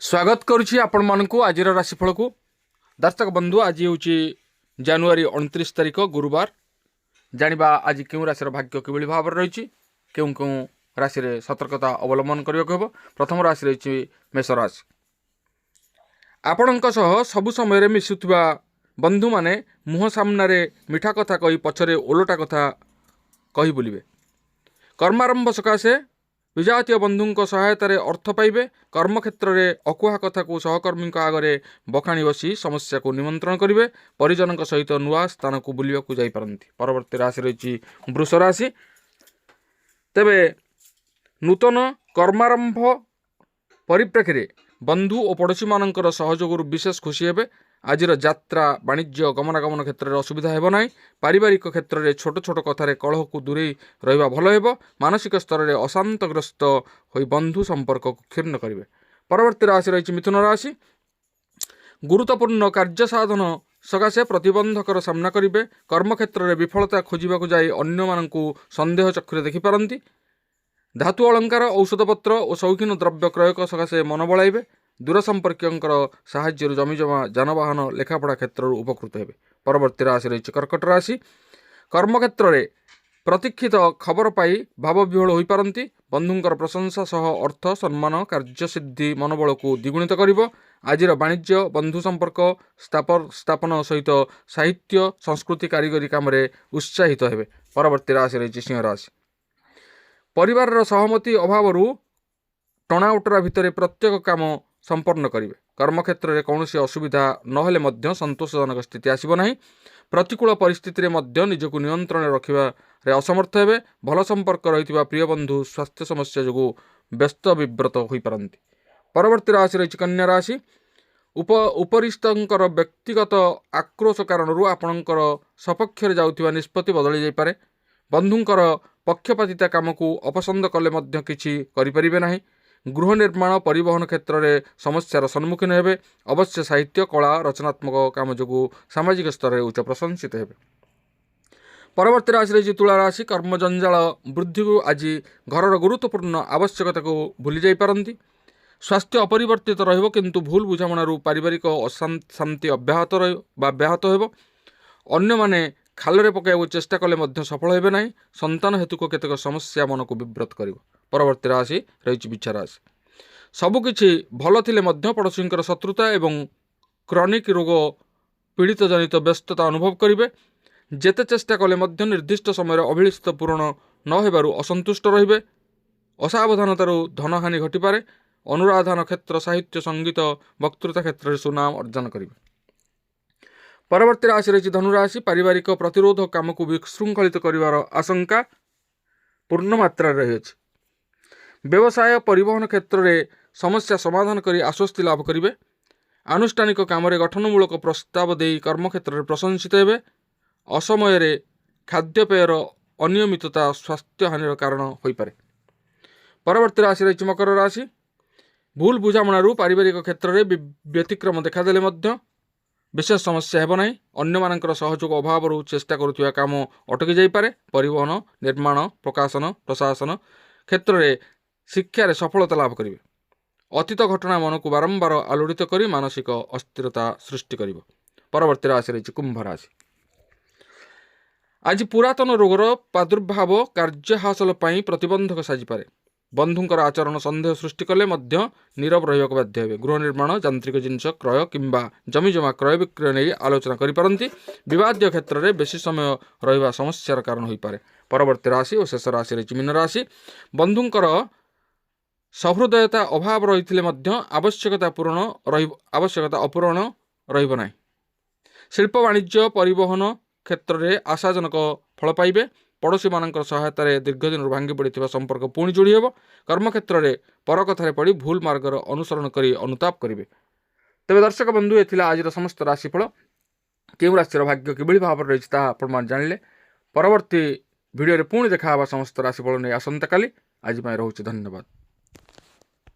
स्वागत करुछि आपण मानकु आजिर राशिफल को। दर्शक बंधु, आज हूँ जनवरी 29 तारिख गुरुवार। जानिबा आज क्यों राशि भाग्य किभଳି भाव रही, क्यों क्यों राशि रे सतर्कता अवलंबन करने। प्रथम राशि रही मेष राशि। आपणक सह सबु समय मिशुवा बंधु माने मुह सामने मिठा कथा कही पछरे ओलटा कथा कही बुलिबे। कर्मारंभ सकाशे विजातीय बंधुंक सहायतार अर्थ पाइबे। कर्मक्षेत्र में अकुहा कथा को सहकर्मी आगे बखाणी बसी समस्या को निमंत्रण करेंगे। परिजन सहित नुआ स्थान को बुलवाक जापारती। परवर्ती राशि रही वृष राशि। तेबे नूतन कर्मारंभ परिप्रेक्षी में बंधु और पड़ोशी मानकर सहयोग विशेष खुशी हेबे। आजिर यात्रा वाणिज्य गमनागमन क्षेत्र में असुविधा हेब ना। पारिवारिक क्षेत्र में छोट छोट कथार कलह को दूरे रहा भल हेब। मानसिक स्तर में अशांतग्रस्त हो बंधु संपर्क को क्षीर्ण करेंगे। परवर्ती राशि रही मिथुन राशि। गुरुत्वपूर्ण कार्य साधन सकाशे प्रतिबंधकर सामना करेंगे। कर्मक्षेत्र में विफलता खोजा जाए अन्य मानक सन्देह चक्षुरे देखिपारती। धातु अलंकार औषधपत्र और शौखीन द्रव्य क्रय सकाशे मन बढ़ाइबे। दूर संपर्क साहाय्य जमीजमा जानवाहन लेखापढ़ा क्षेत्र उपकृत हेबे। परवर्ती राशि रही कर्कट राशि। कर्मक्षेत्र में प्रतीक्षित खबर पाई भावविह्वल हो पारती। बंधुंकर प्रशंसा सह अर्थ सम्मान कार्यसिद्धि मनोबल को द्विगुणित करिबो। आजिर वाणिज्य बंधु संपर्क स्थापन सहित साहित्य संस्कृति कारीगरी काम उत्साहित हेबे। परवर्ती राशि रही सिंह राशि। परिवार सहमति अभाव टणाउटरा भितर प्रत्येक काम संपन्न करेंगे। कर्मक्षेत्र में कौन असुविधा नहेले संतोषजनक स्थिति आसब ना। प्रतिकूल परिस्थिति में निजक नियंत्रण रखिबारे असमर्थ हेबे। भल संपर्क रही प्रिय बंधु स्वास्थ्य समस्या जो व्यस्त विव्रत हो पारती। परवर्ती राशि रही कन्या राशि। उपरिस्थंकर व्यक्तिगत आक्रोश कारण आपणकर सपक्ष जाउथिबा निष्पत्ति बदली जाइपारे। बंधुंकर पक्षपातिता काम को अपसंद कले किछि करिपरिबे नाही। गृह निर्माण परिवहन क्षेत्र में समस्यार सम्मुखीन हेबे। अवश्य साहित्य कला रचनात्मक काम जो सामाजिक स्तर में उच्च प्रशंसित हेबे। परवर्ती राशि रही तुला राशि। कर्मजंजाल वृद्धि को आज घर गुरुत्वपूर्ण आवश्यकता को भूली जाइपारती। स्वास्थ्य अपरिवर्तित रहिबो, किंतु भूल बुझामणारू पारिवारिक अशांति व्याहत हेबो। अन्य माने खालरे पकाइबा चेष्टा कले सफल हेबे नाही। संतान हेतु को केतक समस्या मन को विव्रत करिवो। परवर्ती राशि रही बिच्छा राशि। सबुकिछि भल थिले मध्य पड़ोशींकर शत्रुता एवं क्रॉनिक रोग पीड़ित जनित व्यस्तता अनुभव करेंगे। जेते चेष्टा कले निर्दिष्ट समय अभिलषित पूरण न हेबारु असंतुष्ट रहिबे। असावधानतार धनहानि घटिपारे। अनुराधान क्षेत्र साहित्य संगीत वक्तृता क्षेत्र में सुनाम अर्जन करेंगे। परवर्ती राशि रही धनुराशि। पारिवारिक प्रतिरोध काम को विशृंखलित करिवार आशंका पूर्ण मात्रा रही है। व्यवसाय परिवहन क्षेत्र में समस्या समाधान करी आश्वस्ति लाभ करेंगे। आनुष्ठानिक काम गठनमूलक प्रस्ताव दे कर्मक्षेत्र में प्रशंसित हेबे। असमय खाद्यपेयर अनियमितता स्वास्थ्य हानिर कारण हो पारे। परवर्ती राशि रही मकर राशि। भूल बुझामणारू पारिवारिक क्षेत्र में व्यतिक्रम देखादेले विशेष समस्या हेब नाही। अन्य मानकर सहयोग अभाव चेष्टा करुवा काम अटकी जाइपारे। परिवहन निर्माण प्रकाशन प्रशासन क्षेत्र में शिक्षा सफलता लाभ करेंगे। अतीत घटना मन को बारंबार आलोड़ित करी मानसिक अस्थिरता सृष्टि करिवो। परवर्ती राशि रही कुंभ राशि। आज पुरातन रोगर प्रादुर्भाव कार्य हासिल पाई प्रतिबंधक साजिपारे। बंधुंकर आचरण संदेह सृष्टि कले नीरव रहिबाक बाध्य हेबे। गृह निर्माण यांत्रिक जिनिस क्रय किंबा जमीजमा क्रय विक्रय नहीं आलोचना करिपारंती। विवादीय क्षेत्र में बेसी समय रहिबा समस्यार कारण हो पारे। परवर्ती राशि और शेष राशि रही मीन राशि। बंधुंकर सहृदयता अभाव रही आवश्यकता अपूरण रहिब नाही। शिल्प वाणिज्य परिवहन क्षेत्र में आशाजनक फल पाइबे। पड़ोशी मानकर सहायतार दीर्घ दिन भांगी पड़ा संपर्क पुणी जोड़ी हेब। कर्मक्षेत्र में पर कथार पड़ी भूल मार्गर अनुसरण कर अनुताप करेंगे। तेज दर्शक बंधु ये आज समस्त राशिफल। क्यों राशि भाग्य किभଳି भाव रही आप जानिले। परवर्ती भिडियो पुणी देखा समस्त राशिफल नहीं आसंता काली। आज रोचे धन्यवाद।